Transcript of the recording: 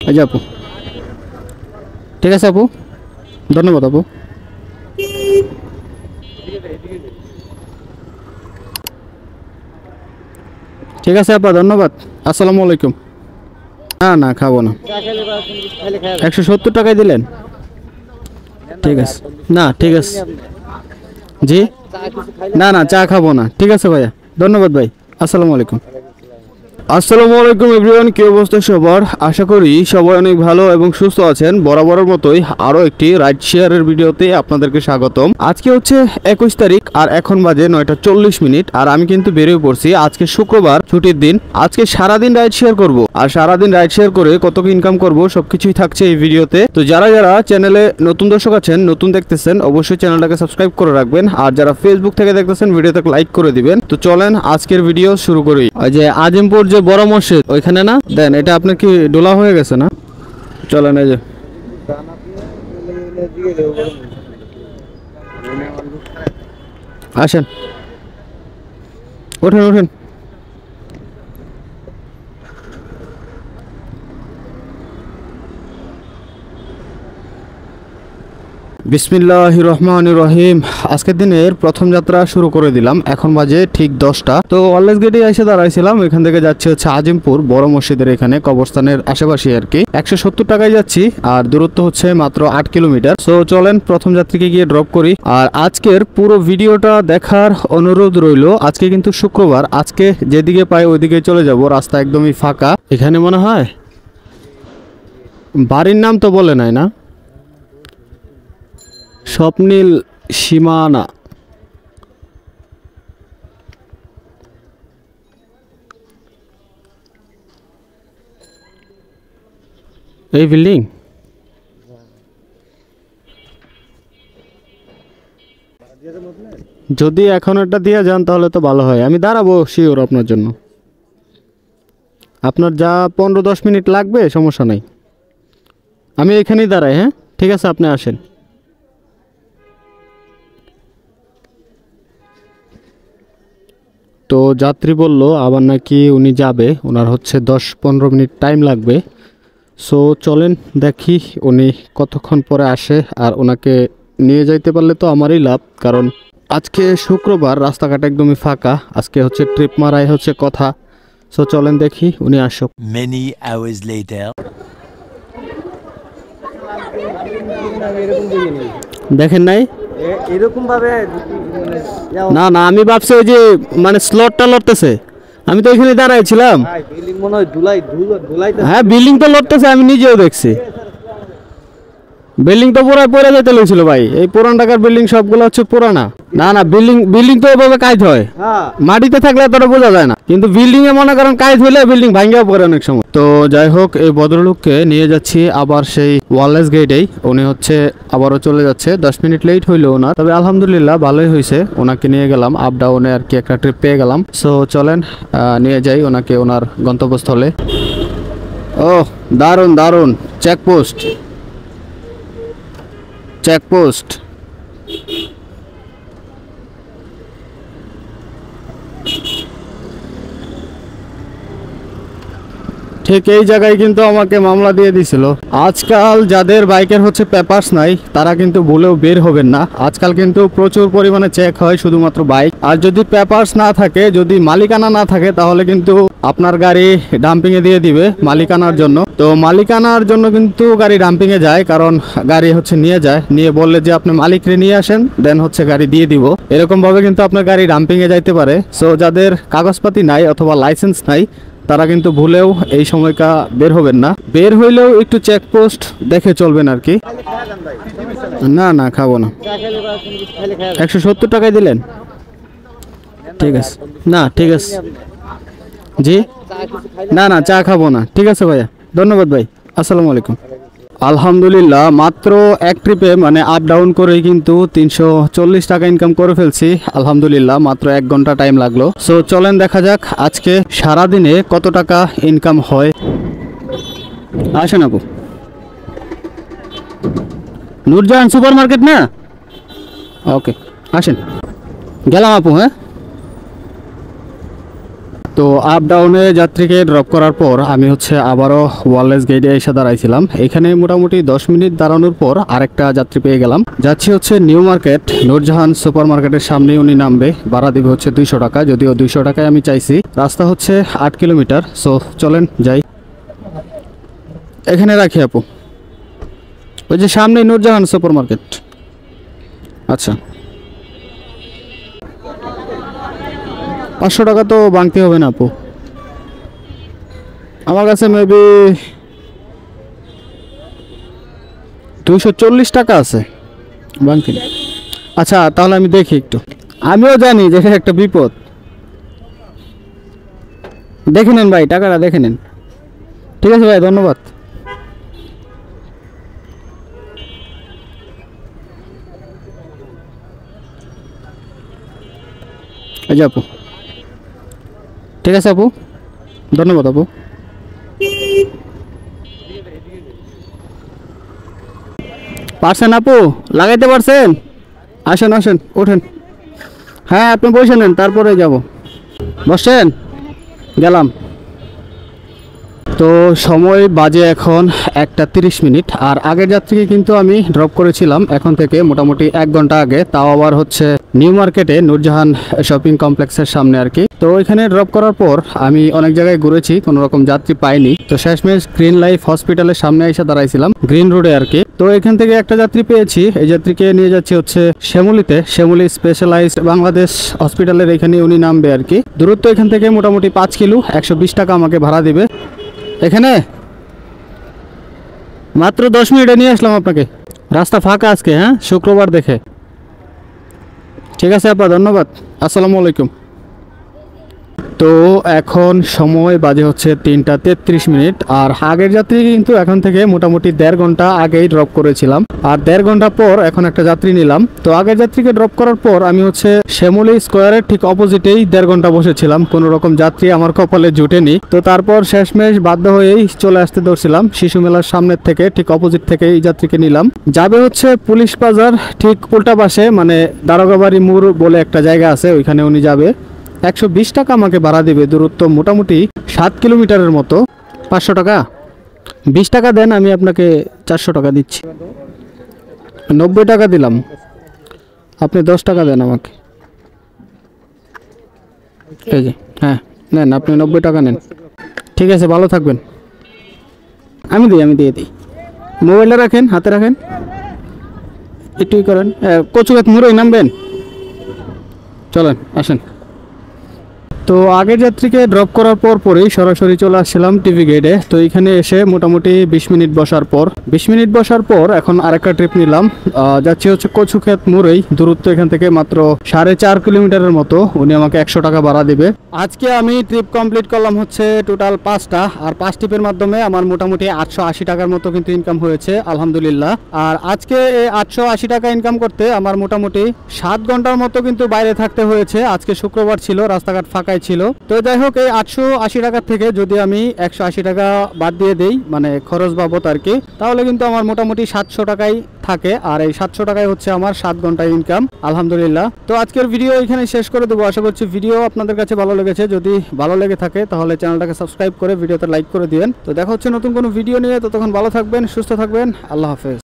এই যে আপু, ঠিক আছে আপু, ধন্যবাদ আপু। ঠিক আছে আপা, ধন্যবাদ। আসসালামু আলাইকুম। না না, খাবো না। 170 টাকায় দিলেন? ঠিক আছে, না ঠিক আছে। জি, না না, চা খাবো না। ঠিক আছে ভাইয়া, ধন্যবাদ ভাই। আসসালামু আলাইকুম। আসসালামু আলাইকুম এভরিওয়ান, কি অবস্থা সবার? আশা করি সবাই অনেক ভালো এবং সুস্থ আছেন। বরাবরের মতোই আরও একটি রাইড শেয়ারের ভিডিওতে আপনাদেরকে স্বাগতম। আজকে হচ্ছে 21 তারিখ আর এখন বাজে 9:40 আর আমি কিন্তু বেরিয়ে পড়ছি। আজকে শুক্রবার, ছুটির দিন। আজকে সারাদিন রাইড শেয়ার করব, আর সারাদিন রাইড শেয়ার করে কত কি ইনকাম করব সবকিছুই থাকছে এই ভিডিওতে। তো যারা যারা চ্যানেলে নতুন দর্শক আছেন, নতুন দেখতেছেন, অবশ্যই চ্যানেলটাকে সাবস্ক্রাইব করে রাখবেন। আর যারা ফেসবুক থেকে দেখতেছেন, ভিডিওতে লাইক করে দিবেন। তো চলেন আজকের ভিডিও শুরু করি। ওই যে আজিমপুর যে বড় মসজিদ ওইখানে না দেন, এটা আপনার কি ডোলা হয়ে গেছে না? চলেন এই যে আসেন, ওঠেন ওঠেন। বিসমিল্লাহির রহমানির রহিম। আজকের দিনের প্রথম যাত্রা শুরু করে দিলাম। এখন বাজে ঠিক 10টা। তো ওয়ারলেস গেটে এসে দাঁড়াইছিলাম। এখান থেকে যাচ্ছে হচ্ছে আজিমপুর বড় মসজিদের এখানে কবরস্থানের আশেপাশে আর কি। 170 টাকায় যাচ্ছি, আর দূরত্ব হচ্ছে মাত্র 8 কিলোমিটার। সো চলেন প্রথম যাত্রীকে গিয়ে ড্রপ করি। আর আজকের পুরো ভিডিওটা দেখার অনুরোধ রইল। আজকে কিন্তু শুক্রবার, আজকে যেদিকে পাই ওইদিকে চলে যাব। রাস্তা একদমই ফাঁকা। এখানে মনে হয় বাড়ির নাম তো বলে নাই না? স্বপ্নীল সীমানা। এই বিল্ডিং যদি এখন এটা দিয়ে যান তাহলে তো ভালো হয়। আমি দাঁড়াবো শিওর আপনার জন্য। আপনার যা 15-10 মিনিট লাগবে সমস্যা নাই, আমি এখানেই দাঁড়াই। হ্যাঁ ঠিক আছে, আপনি আসেন। তো যাত্রী বলল আবার নাকি উনি যাবে, ওনার হচ্ছে 10-15 মিনিট টাইম লাগবে। সো চলেন দেখি উনি কতক্ষণ পরে আসে। আর ওনাকে নিয়ে যাইতে পারলে তো আমারই লাভ, কারণ আজকে শুক্রবার, রাস্তাঘাট একদমই ফাঁকা। আজকে হচ্ছে ট্রিপ মারাই হচ্ছে কথা। সো চলেন দেখি উনি আসুক। Many hours later. দেখেন নাই এরকম ভাবে না না, আমি ভাবছি ওই যে মানে স্লটটা লড়তেছে, আমি তো এখানে দাঁড়াইছিলাম। বিল্ডিং মনে হয় ধুলাই হ্যাঁ বিল্ডিং তো লড়তেছে, আমি নিজেও দেখছি। বিল্ডিং তো পুরো পড়ে যেতে লেগেছিল ভাই। এই পুরান ঢাকার বিল্ডিং সবগুলো হচ্ছে পুরানা। না না, বিল্ডিং তো এভাবে কাজ হয়, মাটিতে থাকলে এতটা বোঝা যায় না। কিন্তু বিল্ডিং এ মনে করেন কাজ হইলে বিল্ডিং ভাঙিয়া পড়ে অনেক সময়। তো যাই হোক, এই ভদ্রলোককে নিয়ে যাচ্ছি আবার সেই ওয়ারলেস গেটেই। উনি হচ্ছে আবারও চলে যাচ্ছে। 10 মিনিট লেট হইলো ওনার, তবে আলহামদুলিল্লাহ ভালোই হয়েছে। ওনাকে নিয়ে গেলাম আপ ডাউনে আর কি, একটা ট্রিপ পেয়ে গেলাম। সো চলেন নিয়ে যাই ওনাকে ওনার গন্তব্যস্থলে। ও দারুণ দারুণ, চেকপোস্ট চেকপোস্ট। ঠিক এই জায়গায় কিন্তু আমাকে মামলা দিয়ে দিছিল। আজকাল যাদের বাইকের হচ্ছে পেপারস নাই তারা কিন্তু ভুলেও বের হবেন না। আজকাল কিন্তু প্রচুর পরিমাণে চেক হয় শুধুমাত্র বাইক। আর যদি পেপারস না থাকে, যদি মালিকানা না থাকে, তাহলে কিন্তু আপনার গাড়ি ডাম্পিং এ দিয়ে দিবে মালিকানার জন্য। তো মালিকানার জন্য কিন্তু গাড়ি ডাম্পিং এ যায়, কারণ গাড়ি হচ্ছে নিয়ে যায়, নিয়ে বললে যে আপনি মালিকরে নিয়ে আসেন, দেন হচ্ছে গাড়ি দিয়ে দিব। এরকম ভাবে কিন্তু আপনার গাড়ি ডাম্পিং এ যাইতে পারে। সো যাদের কাগজপাতি নাই অথবা লাইসেন্স নাই, তারা কিন্তু ভুলেও এই সময়টা বের হবেন না। বের হইলেও একটু চেকপোস্ট দেখে চলবেন আর কি। না না, খাবো না। 170 টাকায় দিলেন? ঠিক আছে, না ঠিক আছে। জি, না না, চা খাবো না। ঠিক আছে ভাইয়া, ধন্যবাদ ভাই। আসসালামু আলাইকুম। আলহামদুলিল্লাহ মাত্র এক ট্রিপে মানে আপ ডাউন করেই কিন্তু 340 টাকা ইনকাম করে ফেলছি। আলহামদুলিল্লাহ মাত্র 1 ঘন্টা টাইম লাগলো। সো চলেন দেখা যাক আজকে সারাদিনে কত টাকা ইনকাম হয়। আসেন আপু। নূরজাহান সুপার মার্কেট না? ওকে আসেন, গেলাম আপু। হ্যাঁ তো আপ ডাউনে যাত্রীকে ড্রপ করার পর আমি হচ্ছে আবারও ওয়ারলেস গেটে এসে দাঁড়াইছিলাম। এখানে মোটামুটি 10 মিনিট দাঁড়ানোর পর আরেকটা যাত্রী পেয়ে গেলাম। যাচ্ছি হচ্ছে নিউ মার্কেট, নূরজাহান সুপার মার্কেটের সামনে উনি নামবে, ভাড়া দিবে হচ্ছে 200 টাকা, যদিও 200 টাকায় আমি চাইছি। রাস্তা হচ্ছে 8 কিলোমিটার। সো চলেন যাই। এখানে রাখি আপু, ওই যে সামনে নূরজাহান সুপার মার্কেট। আচ্ছা, 500 টাকা তো ভাঙতে হবে না আপু, আমার কাছে মেবি 240 টাকা আছে, ভাঙতে না। আচ্ছা তাহলে আমি দেখি একটু, আমিও জানি যে এটা একটা বিপদ। দেখে নেন ভাই, টাকাটা দেখে নেন। ঠিক আছে ভাই, ধন্যবাদ। এই যে আপু, ঠিক আছে আপু, ধন্যবাদ আপু। পারছেন আপু, লাগাইতে পারছেন? আসেন আসেন, ওঠেন। হ্যাঁ আপনি বসে নেন, তারপরে যাব। বসেন, গেলাম। তো সময় বাজে এখন 1:30 মিনিট। আর আগের যাত্রীকে কিন্তু আমি ড্রপ করেছিলাম এখন থেকে মোটামুটি 1 ঘন্টা আগে, তাও আবার হচ্ছে নিউ মার্কেটে নূরজাহান শপিং কমপ্লেক্সের সামনে আর কি। তো এখানে ড্রপ করার পর আমি অনেক জায়গায় ঘুরেছি, কোনো রকম যাত্রী পাইনি। তো শেষমেশ গ্রিন লাইফ হসপিটালের সামনে এসে দাঁড়াইছিলাম, গ্রিন রোডে আর কি। তো এখান থেকে একটা যাত্রী পেয়েছি, এই যাত্রীকে নিয়ে যাচ্ছি হচ্ছে শ্যামলীতে, শ্যামলী স্পেশালাইজড বাংলাদেশ হসপিটালের এখানে উনি নামবে আর কি। দূরত্ব এখান থেকে মোটামুটি 5 কিলো, 120 টাকা আমাকে ভাড়া দিবে। এখানে মাত্র 10 মিনিটে নিয়ে আসলাম আপনাকে, রাস্তা ফাঁকা আজকে, হ্যাঁ শুক্রবার দেখে। ঠিক আছে আপা, ধন্যবাদ, আসসালামু আলাইকুম। তো এখন সময় বাজে হচ্ছে 3:33 মিনিট। আর আগের যাত্রী কিন্তু এখন থেকে মোটামুটি 1.5 ঘন্টা আগেই ড্রপ করেছিলাম, আর 1.5 ঘন্টা পর এখন একটা যাত্রী নিলাম। তো আগের যাত্রীকে ড্রপ করার পর আমি হচ্ছে শ্যামলী স্কোয়ারের ঠিক অপোজিটেই 1.5 ঘন্টা বসেছিলাম, কোনো রকম যাত্রী আমার কপালে জুটেনি। তো তারপর শেষমেশ বাধ্য হয়েই চলে আসতে ধরছিলাম শিশু মেলার সামনের থেকে, ঠিক অপোজিট থেকে এই যাত্রীকে নিলাম। যাবে হচ্ছে পুলিশ বাজার ঠিক উল্টা পাশে, মানে দারোগাবাড়ি মোড় বলে একটা জায়গা আছে, ওইখানে উনি যাবে। 120 টাকা আমাকে ভাড়া দেবে, দূরত্ব মোটামুটি 7 কিলোমিটারের মতো। 500 টাকা, 20 টাকা দেন, আমি আপনাকে 400 টাকা দিচ্ছি। 90 টাকা দিলাম, আপনি 10 টাকা দেন আমাকে। এই যে, হ্যাঁ নেন, আপনি 90 টাকা নেন। ঠিক আছে, ভালো থাকবেন। আমি দিয়ে দিই। মোবাইলটা রাখেন, হাতে রাখেন, একটুই করেন। কচুগাছ মুড়োই নামবেন, চলেন আসেন। তো আগের যাত্রীকে ড্রপ করার পরেই সরাসরি চলে আসছিলাম টিভি গেটে। তো এখানে এসে মোটামুটি 20 মিনিট বসার পর এখন আরেকটা ট্রিপ নিলাম, যাচ্ছি হচ্ছে কচুক্ষেত মোড়েই। দূরত্ব এখান থেকে মাত্র 4.5 কিলোমিটারের মতো। উনি আমাকে 100 টাকা ভাড়া দিবে। আজকে আমি ট্রিপ কমপ্লিট করলাম হচ্ছে টোটাল 5টা, আর 5 ট্রিপের মাধ্যমে আমার মোটামুটি 880 টাকার মতো কিন্তু ইনকাম হয়েছে, আলহামদুলিল্লাহ। আর আজকে এই 880 টাকা ইনকাম করতে আমার মোটামুটি 7 ঘন্টার মতো কিন্তু বাইরে থাকতে হয়েছে। আজকে শুক্রবার ছিল, রাস্তাঘাট ফাঁকা ছিল। তো যাই হোক, এই 880 টাকা থেকে যদি আমি 180 টাকা বাদ দিয়ে দেই, মানে খরচ বাবদ আর কি, তাহলে কিন্তু আমার মোটামুটি 700 টাকাই থাকে। আর এই 700 টাকায় হচ্ছে আমার 7 ঘন্টা ইনকাম, আলহামদুলিল্লাহ। তো আজকের ভিডিও এখানে শেষ করে দেবো। আশা করছি ভিডিও আপনাদের কাছে ভালো লেগেছে। যদি ভালো লেগে থাকে তাহলে চ্যানেলটাকে সাবস্ক্রাইব করে ভিডিওতে লাইক করে দিবেন। তো দেখা হচ্ছে নতুন কোনো ভিডিও নিয়ে, ততক্ষণ ভালো থাকবেন, সুস্থ থাকবেন, আল্লাহ হাফেজ।